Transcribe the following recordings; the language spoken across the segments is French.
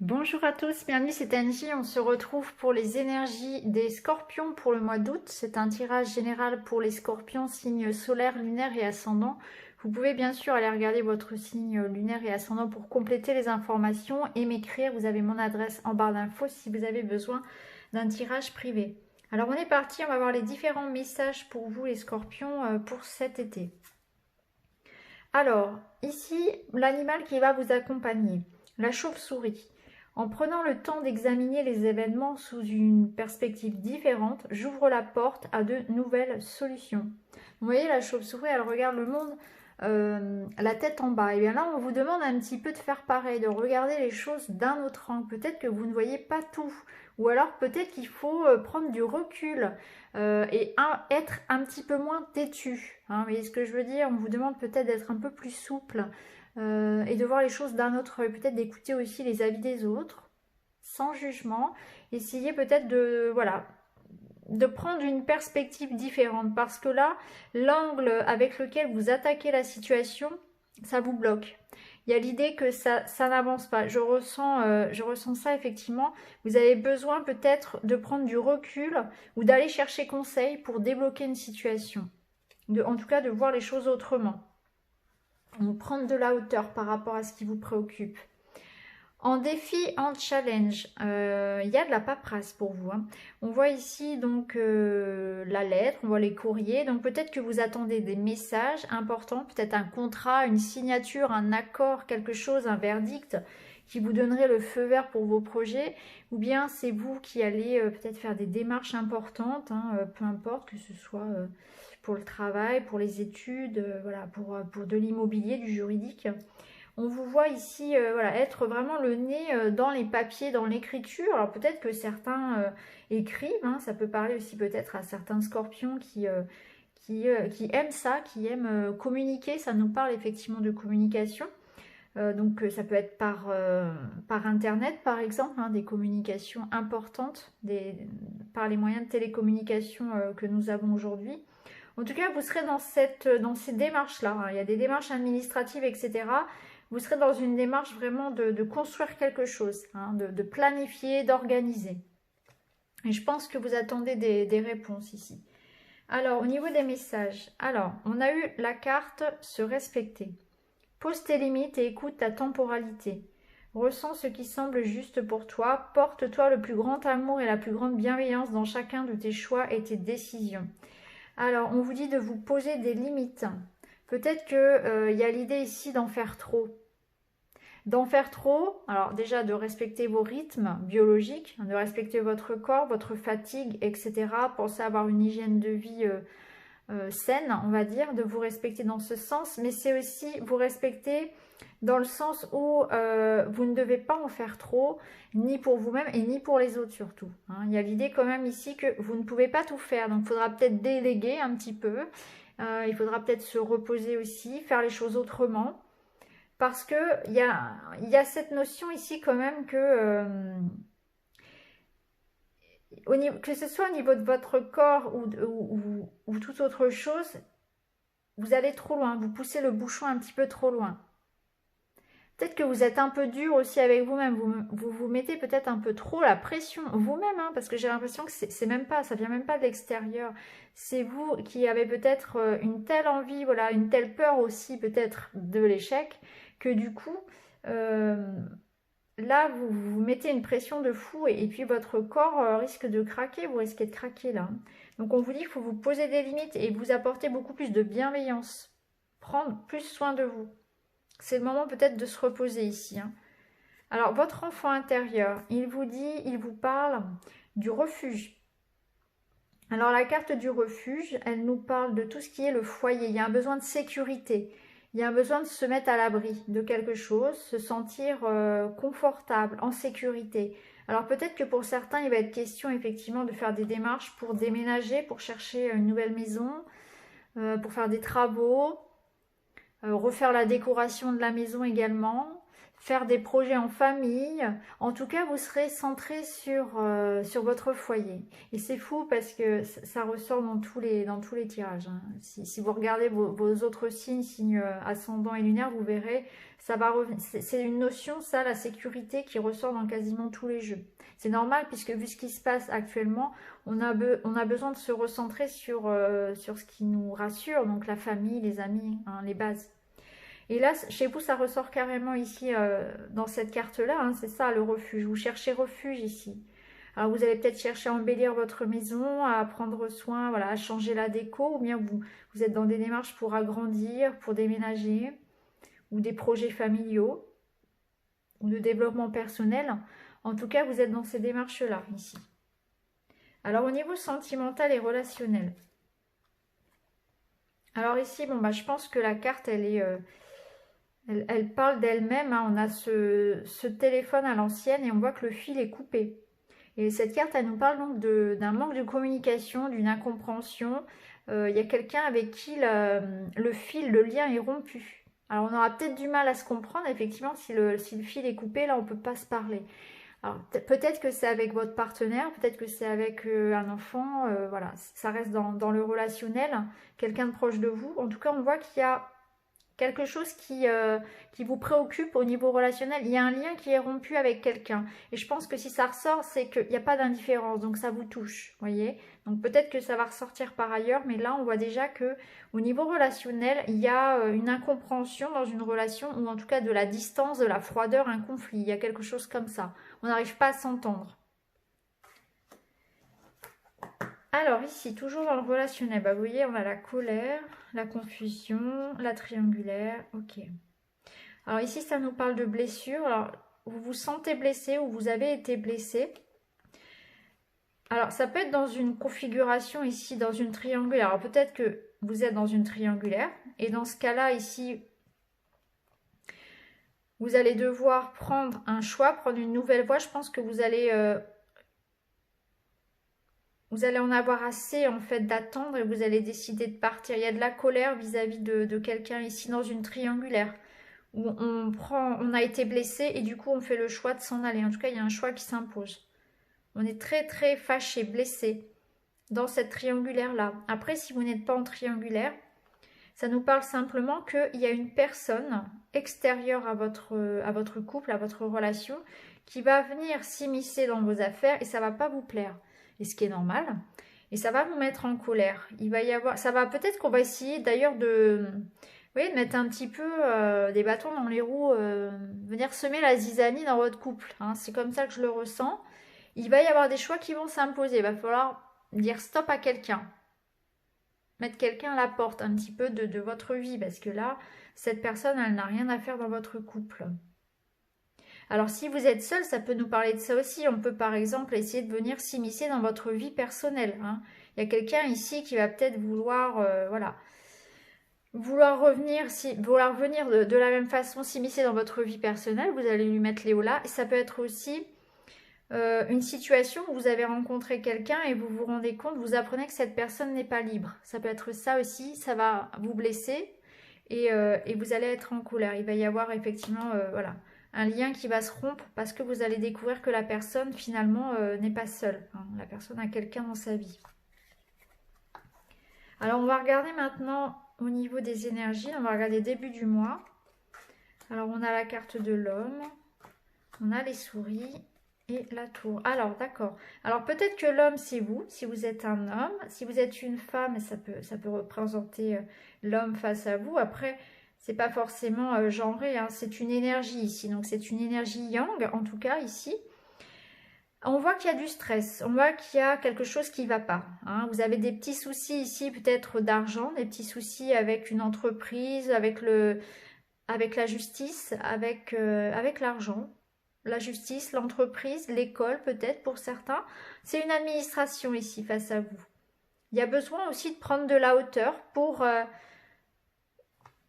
Bonjour à tous, bienvenue, c'est Angie. On se retrouve pour les énergies des scorpions pour le mois d'août. C'est un tirage général pour les scorpions, signes solaire, lunaire et ascendant. Vous pouvez bien sûr aller regarder votre signe lunaire et ascendant pour compléter les informations et m'écrire. Vous avez mon adresse en barre d'infos si vous avez besoin d'un tirage privé. Alors on est parti, on va voir les différents messages pour vous les scorpions pour cet été. Alors, ici, l'animal qui va vous accompagner, la chauve-souris. En prenant le temps d'examiner les événements sous une perspective différente, j'ouvre la porte à de nouvelles solutions. Vous voyez, la chauve-souris, elle regarde le monde la tête en bas. Et bien là, on vous demande un petit peu de faire pareil, de regarder les choses d'un autre angle. Peut-être que vous ne voyez pas tout. Ou alors peut-être qu'il faut prendre du recul et être un petit peu moins têtu. Hein, vous voyez ce que je veux dire? On vous demande peut-être d'être un peu plus souple. Et de voir les choses d'un autre œil, peut-être d'écouter aussi les avis des autres, sans jugement, essayer peut-être de, voilà, de prendre une perspective différente, parce que là, l'angle avec lequel vous attaquez la situation, ça vous bloque. Il y a l'idée que ça n'avance pas. Je ressens ça effectivement. Vous avez besoin peut-être de prendre du recul ou d'aller chercher conseil pour débloquer une situation. En tout cas, de voir les choses autrement. Prendre de la hauteur par rapport à ce qui vous préoccupe. En défi, en challenge, il y a de la paperasse pour vous. Hein. On voit ici donc la lettre, on voit les courriers. Donc peut-être que vous attendez des messages importants, peut-être un contrat, une signature, un accord, quelque chose, un verdict qui vous donnerait le feu vert pour vos projets. Ou bien c'est vous qui allez peut-être faire des démarches importantes, hein, peu importe que ce soit... pour le travail, pour les études, voilà, pour de l'immobilier, du juridique. On vous voit ici voilà, être vraiment le nez dans les papiers, dans l'écriture. Alors peut-être que certains écrivent, hein, ça peut parler aussi peut-être à certains scorpions qui aiment ça, qui aiment communiquer. Ça nous parle effectivement de communication. Donc ça peut être par internet par exemple, hein, des communications importantes, par les moyens de télécommunication que nous avons aujourd'hui. En tout cas, vous serez dans ces démarches-là. Hein. Il y a des démarches administratives, etc. Vous serez dans une démarche vraiment de construire quelque chose, hein, de planifier, d'organiser. Et je pense que vous attendez des réponses ici. Alors, au niveau des messages, alors, on a eu la carte « Se respecter ». Pose tes limites et écoute ta temporalité. Ressens ce qui semble juste pour toi. Porte-toi le plus grand amour et la plus grande bienveillance dans chacun de tes choix et tes décisions. Alors, on vous dit de vous poser des limites. Peut-être qu'il y a l'idée ici d'en faire trop. D'en faire trop, alors déjà de respecter vos rythmes biologiques, de respecter votre corps, votre fatigue, etc. Pensez à avoir une hygiène de vie saine, on va dire, de vous respecter dans ce sens. Mais c'est aussi vous respecter dans le sens où vous ne devez pas en faire trop, ni pour vous-même et ni pour les autres surtout. Hein. Il y a l'idée quand même ici que vous ne pouvez pas tout faire, donc il faudra peut-être déléguer un petit peu, il faudra peut-être se reposer aussi, faire les choses autrement, parce que il y a cette notion ici quand même que, que ce soit au niveau de votre corps ou toute autre chose, vous allez trop loin, vous poussez le bouchon un petit peu trop loin. Peut-être que vous êtes un peu dur aussi avec vous-même, vous mettez peut-être un peu trop la pression vous-même, hein, parce que j'ai l'impression que c'est même pas, ça vient même pas de l'extérieur. C'est vous qui avez peut-être une telle envie, voilà, une telle peur aussi peut-être de l'échec, que du coup, là, vous mettez une pression de fou et puis votre corps risque de craquer, vous risquez de craquer là. Donc on vous dit qu'il faut vous poser des limites et vous apporter beaucoup plus de bienveillance, prendre plus soin de vous. C'est le moment peut-être de se reposer ici. Hein. Alors, votre enfant intérieur, il vous parle du refuge. Alors, la carte du refuge, elle nous parle de tout ce qui est le foyer. Il y a un besoin de sécurité. Il y a un besoin de se mettre à l'abri de quelque chose, se sentir confortable, en sécurité. Alors, peut-être que pour certains, il va être question effectivement de faire des démarches pour déménager, pour chercher une nouvelle maison, pour faire des travaux. Refaire la décoration de la maison également, faire des projets en famille. En tout cas, vous serez centré sur votre foyer. Et c'est fou parce que ça ressort dans tous les tirages. Hein. Si vous regardez vos autres signes, signes ascendant et lunaire, vous verrez, ça va revenir. C'est une notion, ça, la sécurité, qui ressort dans quasiment tous les jeux. C'est normal puisque vu ce qui se passe actuellement, on a besoin de se recentrer sur ce qui nous rassure, donc la famille, les amis, hein, les bases. Et là, chez vous, ça ressort carrément ici, dans cette carte-là, hein, c'est ça, le refuge. Vous cherchez refuge ici. Alors, vous allez peut-être chercher à embellir votre maison, à prendre soin, voilà, à changer la déco, ou bien vous êtes dans des démarches pour agrandir, pour déménager, ou des projets familiaux, ou de développement personnel. En tout cas, vous êtes dans ces démarches-là, ici. Alors, au niveau sentimental et relationnel. Alors ici, bon, bah, je pense que la carte, elle est... Elle parle d'elle-même, hein. On a ce téléphone à l'ancienne et on voit que le fil est coupé. Et cette carte, elle nous parle donc d'un manque de communication, d'une incompréhension. Il y a quelqu'un avec qui le fil, le lien est rompu. Alors on aura peut-être du mal à se comprendre, effectivement, si le fil est coupé, là on ne peut pas se parler. Alors peut-être que c'est avec votre partenaire, peut-être que c'est avec un enfant, voilà, ça reste dans le relationnel, quelqu'un de proche de vous. En tout cas, on voit qu'il y a quelque chose qui vous préoccupe au niveau relationnel. Il y a un lien qui est rompu avec quelqu'un. Et je pense que si ça ressort, c'est qu'il n'y a pas d'indifférence. Donc ça vous touche, voyez. Donc peut-être que ça va ressortir par ailleurs. Mais là, on voit déjà que au niveau relationnel, il y a une incompréhension dans une relation. Ou en tout cas de la distance, de la froideur, un conflit. Il y a quelque chose comme ça. On n'arrive pas à s'entendre. Alors ici, toujours dans le relationnel, bah, vous voyez, on a la colère, la confusion, la triangulaire, ok. Alors ici, ça nous parle de blessure. Alors, vous vous sentez blessé ou vous avez été blessé. Alors, ça peut être dans une configuration ici, dans une triangulaire. Alors, peut-être que vous êtes dans une triangulaire. Et dans ce cas-là, ici, vous allez devoir prendre un choix, prendre une nouvelle voie. Je pense que vous allez en avoir assez en fait d'attendre et vous allez décider de partir. Il y a de la colère vis-à-vis de quelqu'un ici dans une triangulaire où on a été blessé et du coup on fait le choix de s'en aller. En tout cas, il y a un choix qui s'impose. On est très très fâché, blessé dans cette triangulaire-là. Après, si vous n'êtes pas en triangulaire, ça nous parle simplement qu'il y a une personne extérieure à votre couple, à votre relation, qui va venir s'immiscer dans vos affaires et ça ne va pas vous plaire. Et ce qui est normal, et ça va vous mettre en colère. Il va y avoir, ça va peut-être qu'on va essayer d'ailleurs de mettre un petit peu des bâtons dans les roues, venir semer la zizanie dans votre couple. Hein. C'est comme ça que je le ressens. Il va y avoir des choix qui vont s'imposer. Il va falloir dire stop à quelqu'un. Mettre quelqu'un à la porte un petit peu de votre vie. Parce que là, cette personne, elle n'a rien à faire dans votre couple. Alors, si vous êtes seul, ça peut nous parler de ça aussi. On peut, par exemple, essayer de venir s'immiscer dans votre vie personnelle. Hein. Il y a quelqu'un ici qui va peut-être vouloir, vouloir venir de la même façon, s'immiscer dans votre vie personnelle. Vous allez lui mettre les hauts là. Et ça peut être aussi une situation où vous avez rencontré quelqu'un et vous vous rendez compte, vous apprenez que cette personne n'est pas libre. Ça peut être ça aussi. Ça va vous blesser et vous allez être en colère. Il va y avoir effectivement, un lien qui va se rompre parce que vous allez découvrir que la personne finalement n'est pas seule. Hein. La personne a quelqu'un dans sa vie. Alors on va regarder maintenant au niveau des énergies. On va regarder début du mois. Alors on a la carte de l'homme. On a les souris et la tour. Alors d'accord. Alors peut-être que l'homme c'est vous. Si vous êtes un homme. Si vous êtes une femme, ça peut représenter l'homme face à vous. Après... c'est pas forcément genré, hein. C'est une énergie ici. Donc c'est une énergie yang, en tout cas ici. On voit qu'il y a du stress, on voit qu'il y a quelque chose qui ne va pas. Hein. Vous avez des petits soucis ici, peut-être d'argent, des petits soucis avec une entreprise, avec la justice, avec l'argent. La justice, l'entreprise, l'école peut-être pour certains. C'est une administration ici face à vous. Il y a besoin aussi de prendre de la hauteur pour...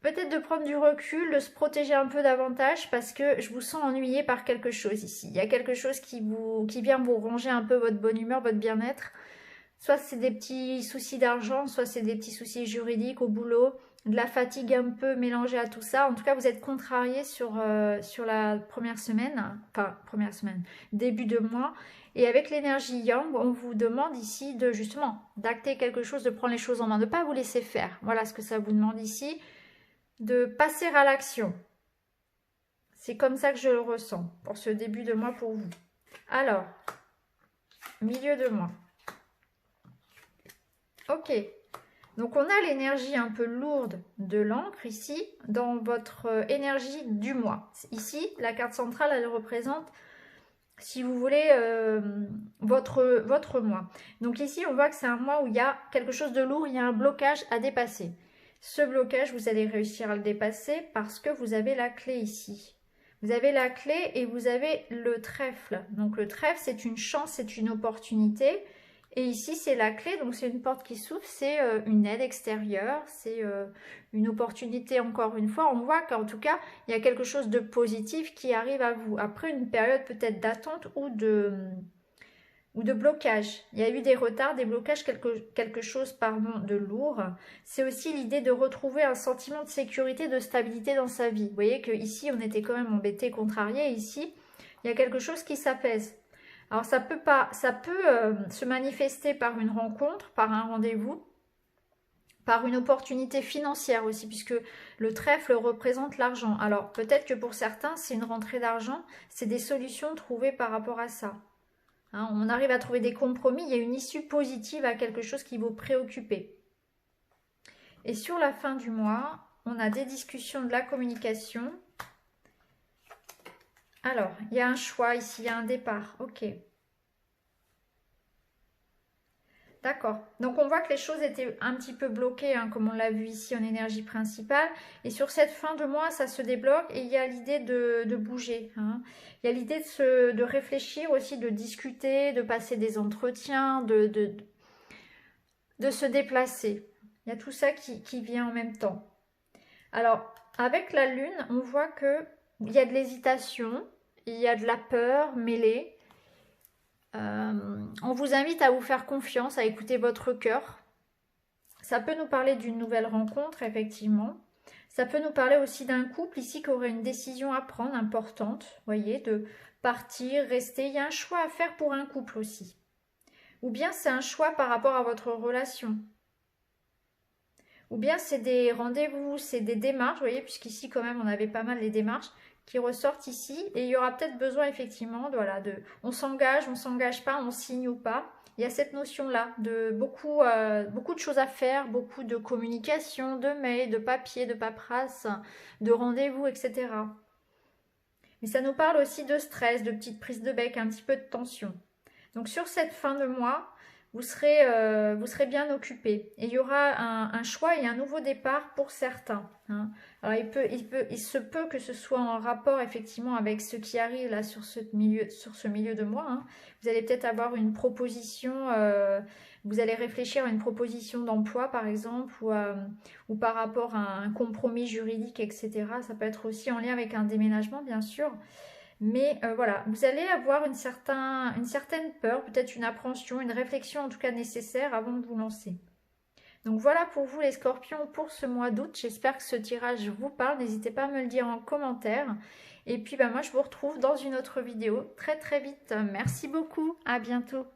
peut-être de prendre du recul, de se protéger un peu davantage parce que je vous sens ennuyé par quelque chose ici. Il y a quelque chose qui vient vous ronger un peu votre bonne humeur, votre bien-être. Soit c'est des petits soucis d'argent, soit c'est des petits soucis juridiques au boulot, de la fatigue un peu mélangée à tout ça. En tout cas, vous êtes contrarié sur la première semaine, enfin première semaine, début de mois. Et avec l'énergie Yang, on vous demande ici de justement d'acter quelque chose, de prendre les choses en main, de ne pas vous laisser faire. Voilà ce que ça vous demande ici, de passer à l'action. C'est comme ça que je le ressens pour ce début de mois pour vous. Alors, milieu de mois. Ok. Donc, on a l'énergie un peu lourde de l'encre ici, dans votre énergie du mois. Ici, la carte centrale, elle représente, si vous voulez, votre mois. Donc ici, on voit que c'est un mois où il y a quelque chose de lourd, il y a un blocage à dépasser. Ce blocage, vous allez réussir à le dépasser parce que vous avez la clé ici. Vous avez la clé et vous avez le trèfle. Donc le trèfle, c'est une chance, c'est une opportunité. Et ici, c'est la clé, donc c'est une porte qui s'ouvre, c'est une aide extérieure, c'est une opportunité encore une fois. On voit qu'en tout cas, il y a quelque chose de positif qui arrive à vous. Après une période peut-être d'attente ou de blocage. Il y a eu des retards, des blocages, quelque chose pardon, de lourd. C'est aussi l'idée de retrouver un sentiment de sécurité, de stabilité dans sa vie. Vous voyez qu'ici, on était quand même embêté, contrarié. Ici, il y a quelque chose qui s'apaise. Alors, ça peut se manifester par une rencontre, par un rendez-vous, par une opportunité financière aussi, puisque le trèfle représente l'argent. Alors, peut-être que pour certains, c'est une rentrée d'argent, c'est des solutions trouvées par rapport à ça. Hein, on arrive à trouver des compromis, il y a une issue positive à quelque chose qui vous préoccupait. Et sur la fin du mois, on a des discussions, de la communication. Alors, il y a un choix ici, il y a un départ. Ok. D'accord. Donc, on voit que les choses étaient un petit peu bloquées, hein, comme on l'a vu ici en énergie principale. Et sur cette fin de mois, ça se débloque et il y a l'idée de bouger. Hein. Il y a l'idée de réfléchir aussi, de discuter, de passer des entretiens, de se déplacer. Il y a tout ça qui vient en même temps. Alors, avec la lune, on voit qu'il y a de l'hésitation, il y a de la peur mêlée. On vous invite à vous faire confiance, à écouter votre cœur. Ça peut nous parler d'une nouvelle rencontre, effectivement. Ça peut nous parler aussi d'un couple ici qui aurait une décision à prendre importante, voyez, de partir, rester. Il y a un choix à faire pour un couple aussi. Ou bien c'est un choix par rapport à votre relation. Ou bien c'est des rendez-vous, c'est des démarches, vous voyez, puisqu'ici quand même on avait pas mal les démarches qui ressortent ici. Et il y aura peut-être besoin effectivement on s'engage pas, on signe ou pas. Il y a cette notion-là de beaucoup de choses à faire, beaucoup de communication, de mails, de papier, de paperasse, de rendez-vous, etc. Mais ça nous parle aussi de stress, de petites prises de bec, un petit peu de tension. Donc sur cette fin de mois, vous serez bien occupé. Et il y aura un choix et un nouveau départ pour certains. Hein. Alors il se peut que ce soit en rapport effectivement avec ce qui arrive là sur ce milieu de mois. Hein. Vous allez peut-être avoir une proposition, vous allez réfléchir à une proposition d'emploi par exemple, ou par rapport à un compromis juridique, etc. Ça peut être aussi en lien avec un déménagement bien sûr. Mais voilà, vous allez avoir une certaine peur, peut-être une appréhension, une réflexion en tout cas nécessaire avant de vous lancer. Donc voilà pour vous les scorpions pour ce mois d'août. J'espère que ce tirage vous parle. N'hésitez pas à me le dire en commentaire. Et puis moi je vous retrouve dans une autre vidéo très très vite. Merci beaucoup, à bientôt.